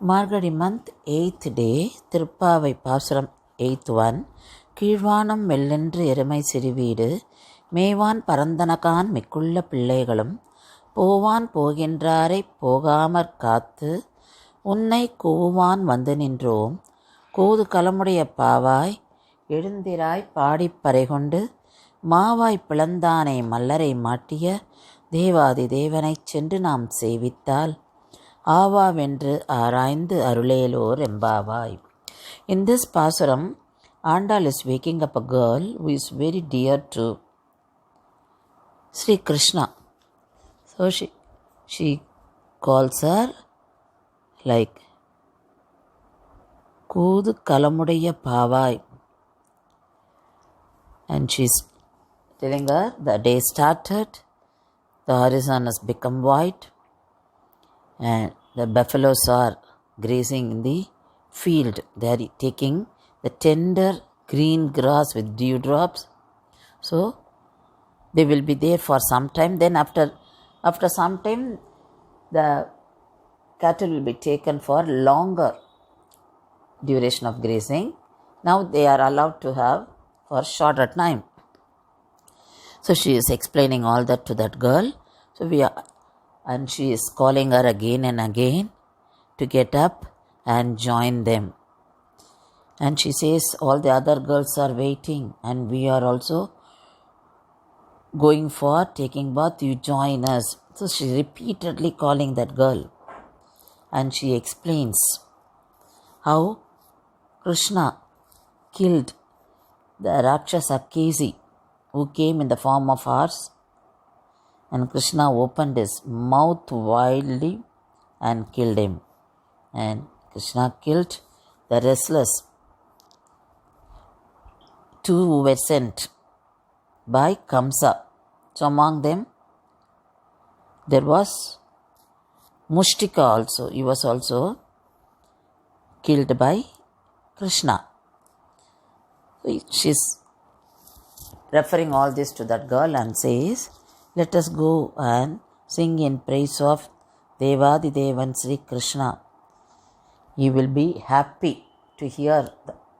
Margadi month 8th day, Tirupavai Paasuram 8th one, கீழ்வானம் மெல்லென்று எருமை சிறுவீடு, மேவான் பரந்தனகான் மிக்குள்ள பிள்ளைகளும், போவான் போகின்றாரைப் போகாமற் காத்து, உன்னை கூவான் வந்து நின்றோம், கூது கலமுடைய பாவாய், எழுந்திராய் பாடிப் பறைகொண்டு, மாவாய் பிளந்தானை மல்லரை மாட்டிய, தேவாதி தேவனைச் சென்று நாம் சேவித்தால், ஆவாவென்று ஆராய்ந்து அருளேலோர் எம்பாவாய். In this Paasuram, Andal is waking up a girl who is very dear to Sri Krishna. So she calls her like Koodu Kalamudaya Pavai. And she's telling her the day started, the horizon has become white, and the buffaloes are grazing in the field. They are taking the tender green grass with dewdrops. So they will be there for some time. Then after some time, the cattle will be taken for longer duration of grazing. Now they are allowed to have for shorter time. So she is explaining all that to that girl. And she is calling her again and again to get up and join them. And she says all the other girls are waiting and we are also going for taking bath, you join us. So she repeatedly calling that girl. And she explains how Krishna killed the Rakshasa Kesi who came in the form of horse. And Krishna opened his mouth wildly and killed him. And Krishna killed the restless two who were sent by Kamsa. So among them, there was Mushtika also. He was also killed by Krishna. She's referring all this to that girl and says, let us go and sing in praise of Devadi Devan Sri Krishna. He will be happy to hear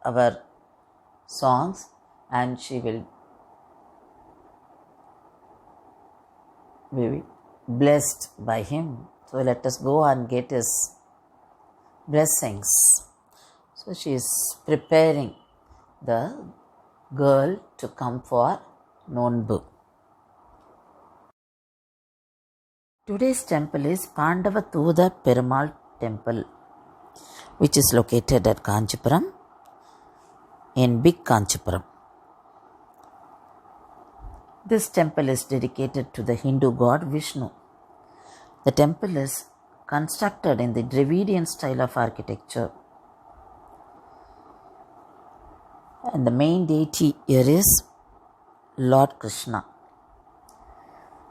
our songs and she will be blessed by him. So let us go and get his blessings. So she is preparing the girl to come for Nonbu. Today's temple is Pandavathooda Perumal Temple, which is located at Kanchipuram in Big Kanchipuram. This temple is dedicated to the Hindu god Vishnu. The temple is constructed in the Dravidian style of architecture. And the main deity here is Lord Krishna.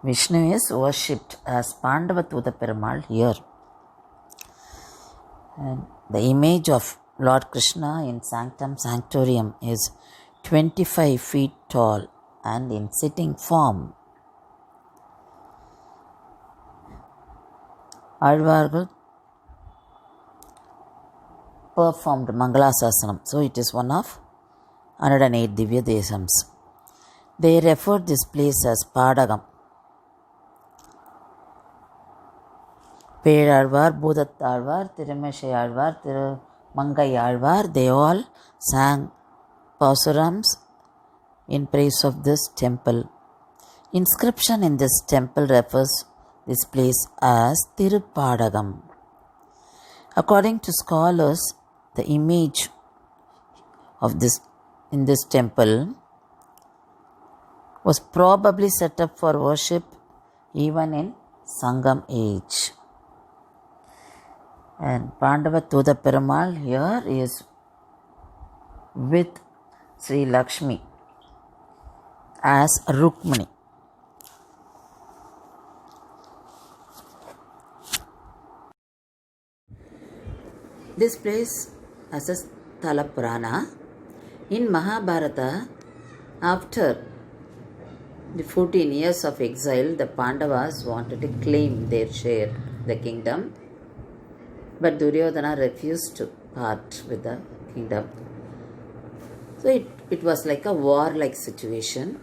Vishnu is worshipped as Pandavathooda Perumal here. And the image of Lord Krishna in Sanctum Sanctorium is 25 feet tall and in sitting form. Alvargal performed Mangalasasanam. So it is one of 108 Divya Desams. They referred this place as Padagam. Peralvar, Bhudattalvar, Tirumeshayalvar, Mangayalvar, they all sang Paasurams in praise of this temple. Inscription in this temple refers this place as Tirupadagam. According to scholars, the image of this in this temple was probably set up for worship even in Sangam age. And Pandavathooda Perumal here is with Sri Lakshmi as Rukmani. This place has a Sthala Purana. In Mahabharata, after the 14 years of exile, the Pandavas wanted to claim their share, the kingdom, But Duryodhana refused to part with the kingdom. So it was like a war-like situation.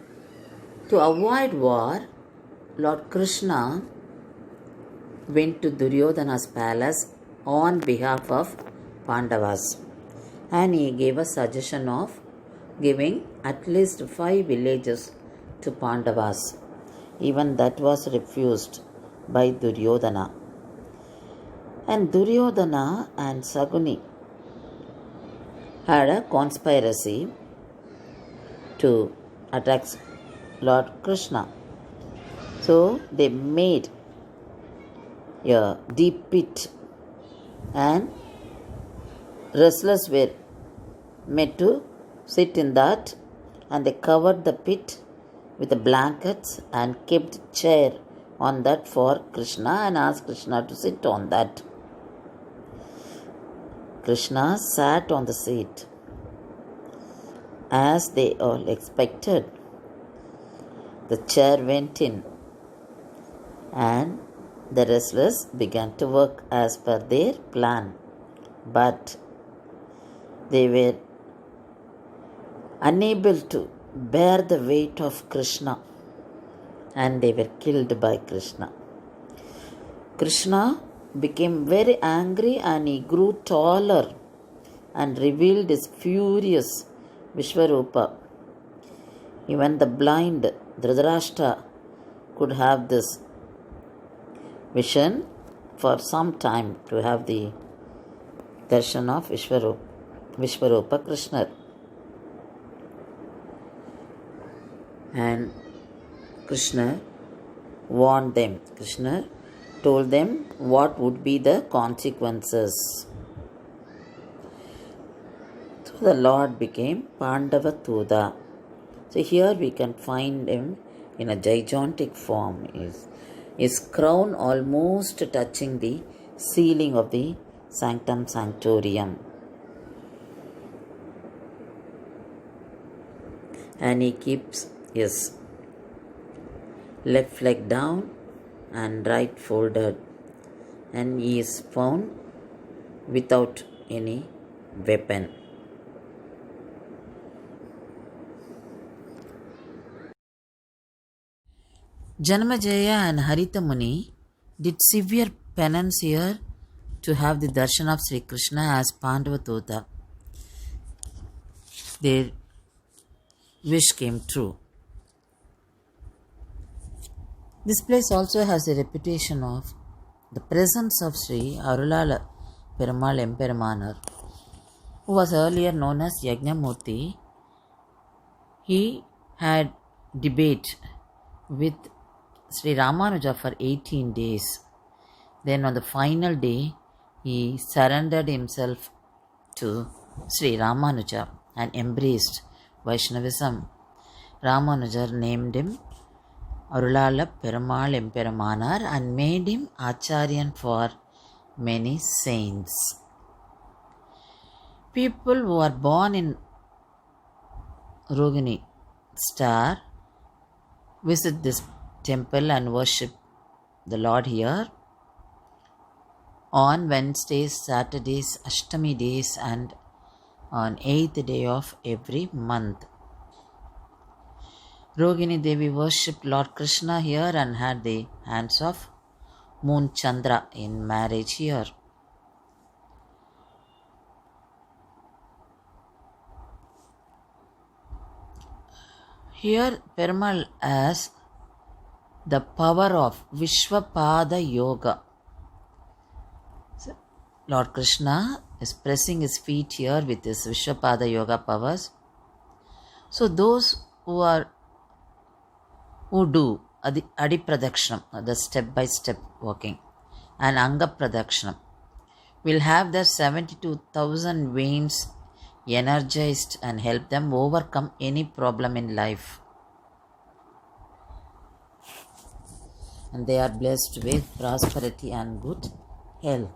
To avoid war, Lord Krishna went to Duryodhana's palace on behalf of Pandavas, and he gave a suggestion of giving at least 5 villages to Pandavas. Even that was refused by Duryodhana. And Duryodhana and Saguni had a conspiracy to attack Lord Krishna. So they made a deep pit, and wrestlers were made to sit in that, and they covered the pit with the blankets and kept chair on that for Krishna and asked Krishna to sit on that. Krishna sat on the seat as they all expected. The chair went in, and the wrestlers began to work as per their plan. But they were unable to bear the weight of Krishna, and they were killed by Krishna. Krishna became very angry, and he grew taller and revealed his furious Vishwarupa. Even the blind Dhritarashtra could have this vision for some time, to have the darshan of Vishwarupa Krishna. And Krishna warned them. Krishna told them what would be the consequences. So the Lord became Pandavatuda. So here we can find him in a gigantic form. His crown almost touching the ceiling of the Sanctum Sanctorium. And he keeps his left leg down and right folded, and he is found without any weapon. Janamejaya and Harita Muni did severe penance here to have the darshan of Sri Krishna as Pandavatuda. Their wish came true. This place also has a reputation of the presence of Sri Arulala Perumal Emperamanur, who was earlier known as Yajnamurti. He had debate with Sri Ramanuja for 18 days. Then on the final day, he surrendered himself to Sri Ramanuja and embraced Vaishnavism. Ramanuja named him Arulala Perumal Emperamanur and made him Acharyan for many saints. People who are born in Rohini star visit this temple and worship the Lord here on Wednesdays, Saturdays, Ashtami days, and on 8th day of every month. Rohini Devi worshipped Lord Krishna here and had the hands of Moon Chandra in marriage here. Here Perumal has the power of Vishwapada Yoga. So, Lord Krishna is pressing his feet here with his Vishwapada Yoga powers. So those who do Adi Pradakshanam, the step by step walking, and Anga Pradakshanam, will have their 72,000 veins energized and help them overcome any problem in life. And they are blessed with prosperity and good health.